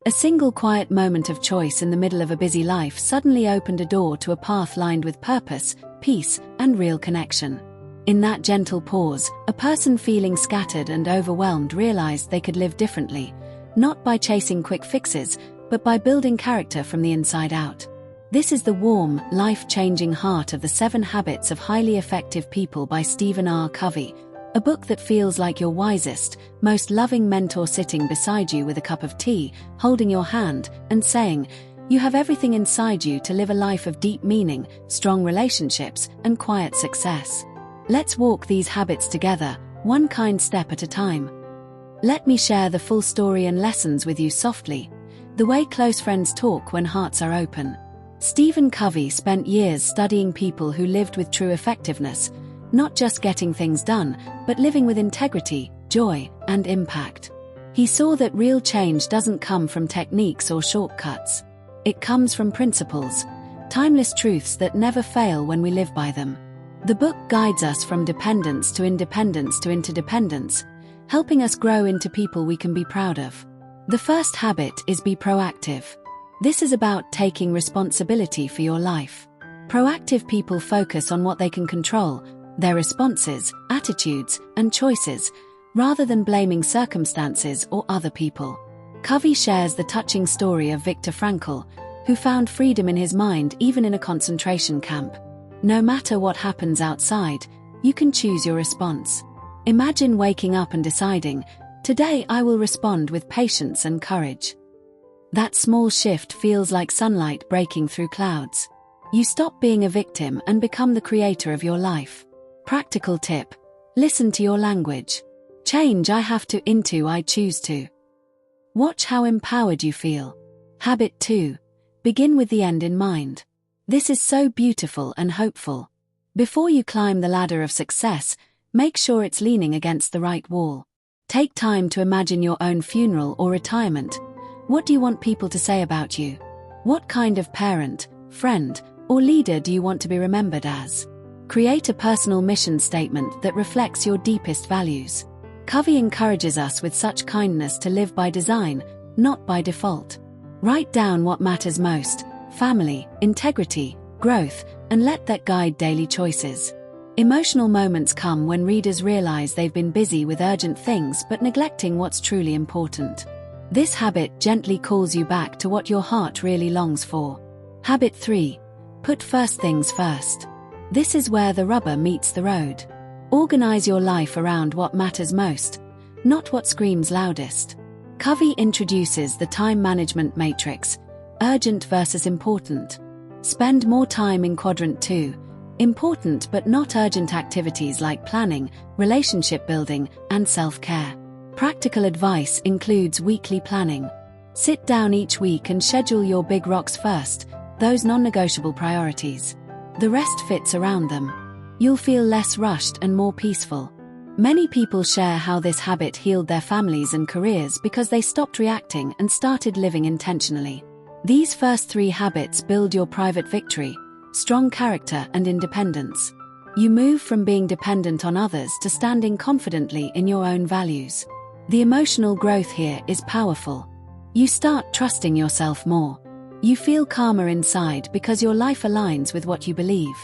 A single quiet moment of choice in the middle of a busy life suddenly opened a door to a path lined with purpose, peace, and real connection. In that gentle pause, a person feeling scattered and overwhelmed realized they could live differently, not by chasing quick fixes, but by building character from the inside out. This is the warm, life-changing heart of the 7 Habits of Highly Effective People by Stephen R. Covey, a book that feels like your wisest, most loving mentor sitting beside you with a cup of tea, holding your hand, and saying, "You have everything inside you to live a life of deep meaning, strong relationships, and quiet success. Let's walk these habits together, one kind step at a time." Let me share the full story and lessons with you softly, the way close friends talk when hearts are open. Stephen Covey spent years studying people who lived with true effectiveness, not just getting things done, but living with integrity, joy, and impact. He saw that real change doesn't come from techniques or shortcuts. It comes from principles, timeless truths that never fail when we live by them. The book guides us from dependence to independence to interdependence, helping us grow into people we can be proud of. The first habit is be proactive. This is about taking responsibility for your life. Proactive people focus on what they can control, their responses, attitudes, and choices, rather than blaming circumstances or other people. Covey shares the touching story of Viktor Frankl, who found freedom in his mind even in a concentration camp. No matter what happens outside, you can choose your response. Imagine waking up and deciding, "Today I will respond with patience and courage." That small shift feels like sunlight breaking through clouds. You stop being a victim and become the creator of your life. Practical tip: listen to your language. Change "I have to" into "I choose to." Watch how empowered you feel. Habit 2. Begin with the end in mind. This is so beautiful and hopeful. Before you climb the ladder of success, make sure it's leaning against the right wall. Take time to imagine your own funeral or retirement. What do you want people to say about you? What kind of parent, friend, or leader do you want to be remembered as? Create a personal mission statement that reflects your deepest values. Covey encourages us with such kindness to live by design, not by default. Write down what matters most: family, integrity, growth, and let that guide daily choices. Emotional moments come when readers realize they've been busy with urgent things but neglecting what's truly important. This habit gently calls you back to what your heart really longs for. Habit 3. Put first things first. This is where the rubber meets the road. Organize your life around what matters most, not what screams loudest. Covey introduces the time management matrix: urgent versus important. Spend more time in quadrant 2, important but not urgent activities like planning, relationship building, and self-care. Practical advice includes weekly planning. Sit down each week and schedule your big rocks first, those non-negotiable priorities. The rest fits around them. You'll feel less rushed and more peaceful. Many people share how this habit healed their families and careers because they stopped reacting and started living intentionally. These first 3 habits build your private victory, strong character, and independence. You move from being dependent on others to standing confidently in your own values. The emotional growth here is powerful. You start trusting yourself more. You feel calmer inside because your life aligns with what you believe.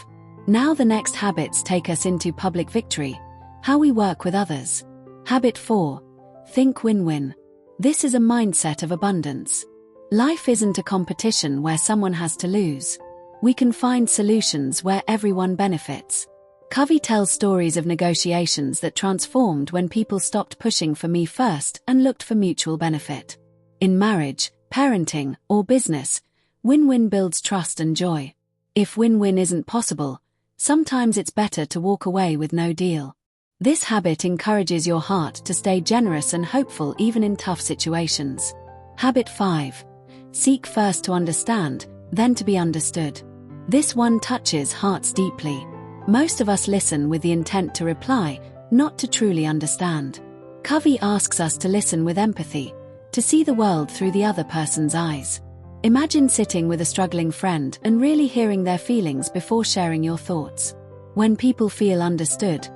Now the next habits take us into public victory, how we work with others. Habit 4. Think win-win. This is a mindset of abundance. Life isn't a competition where someone has to lose. We can find solutions where everyone benefits. Covey tells stories of negotiations that transformed when people stopped pushing for me first and looked for mutual benefit. In marriage, parenting, or business, win-win builds trust and joy. If win-win isn't possible, sometimes it's better to walk away with no deal. This habit encourages your heart to stay generous and hopeful even in tough situations. Habit 5. Seek first to understand, then to be understood. This one touches hearts deeply. Most of us listen with the intent to reply, not to truly understand. Covey asks us to listen with empathy, to see the world through the other person's eyes. Imagine sitting with a struggling friend and really hearing their feelings before sharing your thoughts. When people feel understood,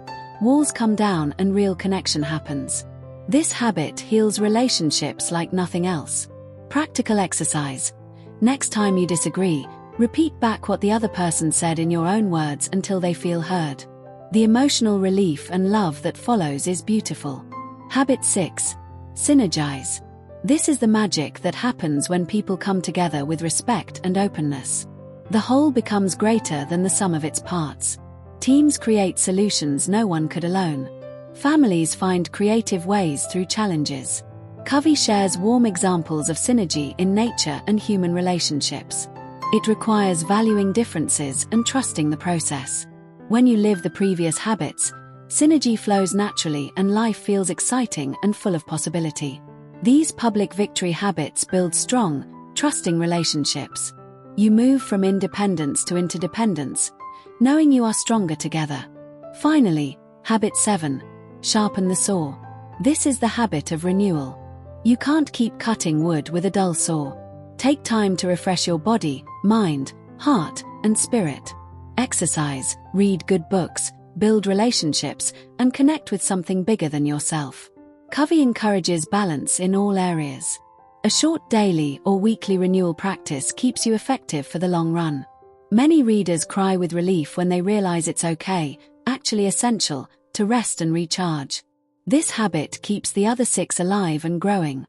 walls come down and real connection happens. This habit heals relationships like nothing else. Practical exercise. Next time you disagree, repeat back what the other person said in your own words until they feel heard. The emotional relief and love that follows is beautiful. Habit 6. Synergize. This is the magic that happens when people come together with respect and openness. The whole becomes greater than the sum of its parts. Teams create solutions no one could alone. Families find creative ways through challenges. Covey shares warm examples of synergy in nature and human relationships. It requires valuing differences and trusting the process. When you live the previous habits, synergy flows naturally and life feels exciting and full of possibility. These public victory habits build strong, trusting relationships. You move from independence to interdependence, knowing you are stronger together. Finally, habit 7. Sharpen the saw. This is the habit of renewal. You can't keep cutting wood with a dull saw. Take time to refresh your body, mind, heart, and spirit. Exercise, read good books, build relationships, and connect with something bigger than yourself. Covey encourages balance in all areas. A short daily or weekly renewal practice keeps you effective for the long run. Many readers cry with relief when they realize it's okay, actually essential, to rest and recharge. This habit keeps the other 6 alive and growing.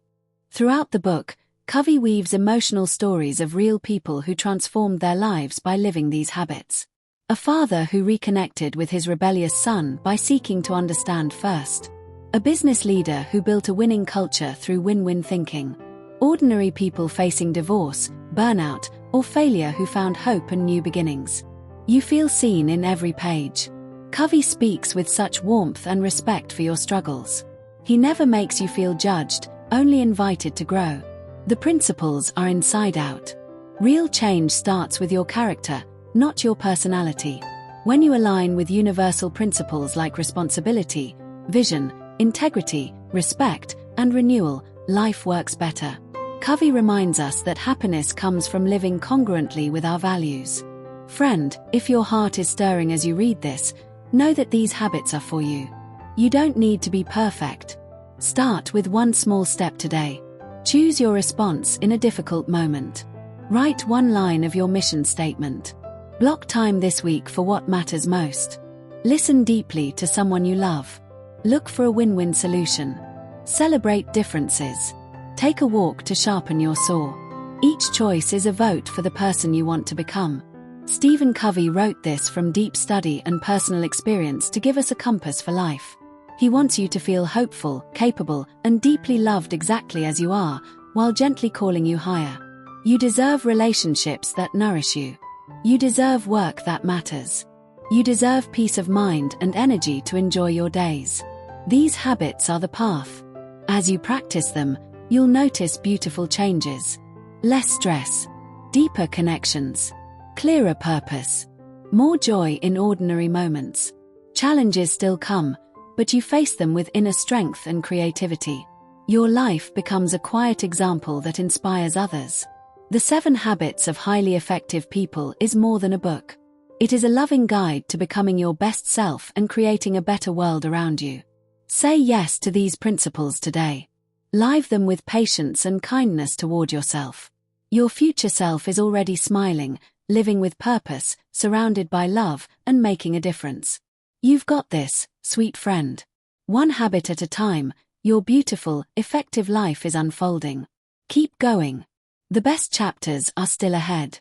Throughout the book, Covey weaves emotional stories of real people who transformed their lives by living these habits. A father who reconnected with his rebellious son by seeking to understand first. A business leader who built a winning culture through win-win thinking. Ordinary people facing divorce, burnout, or failure who found hope and new beginnings. You feel seen in every page. Covey speaks with such warmth and respect for your struggles. He never makes you feel judged, only invited to grow. The principles are inside out. Real change starts with your character, not your personality. When you align with universal principles like responsibility, vision, integrity, respect, and renewal, life works better. Covey reminds us that happiness comes from living congruently with our values. Friend, if your heart is stirring as you read this, know that these habits are for you. You don't need to be perfect. Start with one small step today. Choose your response in a difficult moment. Write one line of your mission statement. Block time this week for what matters most. Listen deeply to someone you love. Look for a win-win solution. Celebrate differences. Take a walk to sharpen your saw. Each choice is a vote for the person you want to become. Stephen Covey wrote this from deep study and personal experience to give us a compass for life. He wants you to feel hopeful, capable, and deeply loved exactly as you are, while gently calling you higher. You deserve relationships that nourish you. You deserve work that matters. You deserve peace of mind and energy to enjoy your days. These habits are the path. As you practice them, you'll notice beautiful changes. Less stress. Deeper connections. Clearer purpose. More joy in ordinary moments. Challenges still come, but you face them with inner strength and creativity. Your life becomes a quiet example that inspires others. The 7 Habits of Highly Effective People is more than a book. It is a loving guide to becoming your best self and creating a better world around you. Say yes to these principles today. Live them with patience and kindness toward yourself. Your future self is already smiling, living with purpose, surrounded by love, and making a difference. You've got this, sweet friend. One habit at a time, your beautiful, effective life is unfolding. Keep going. The best chapters are still ahead.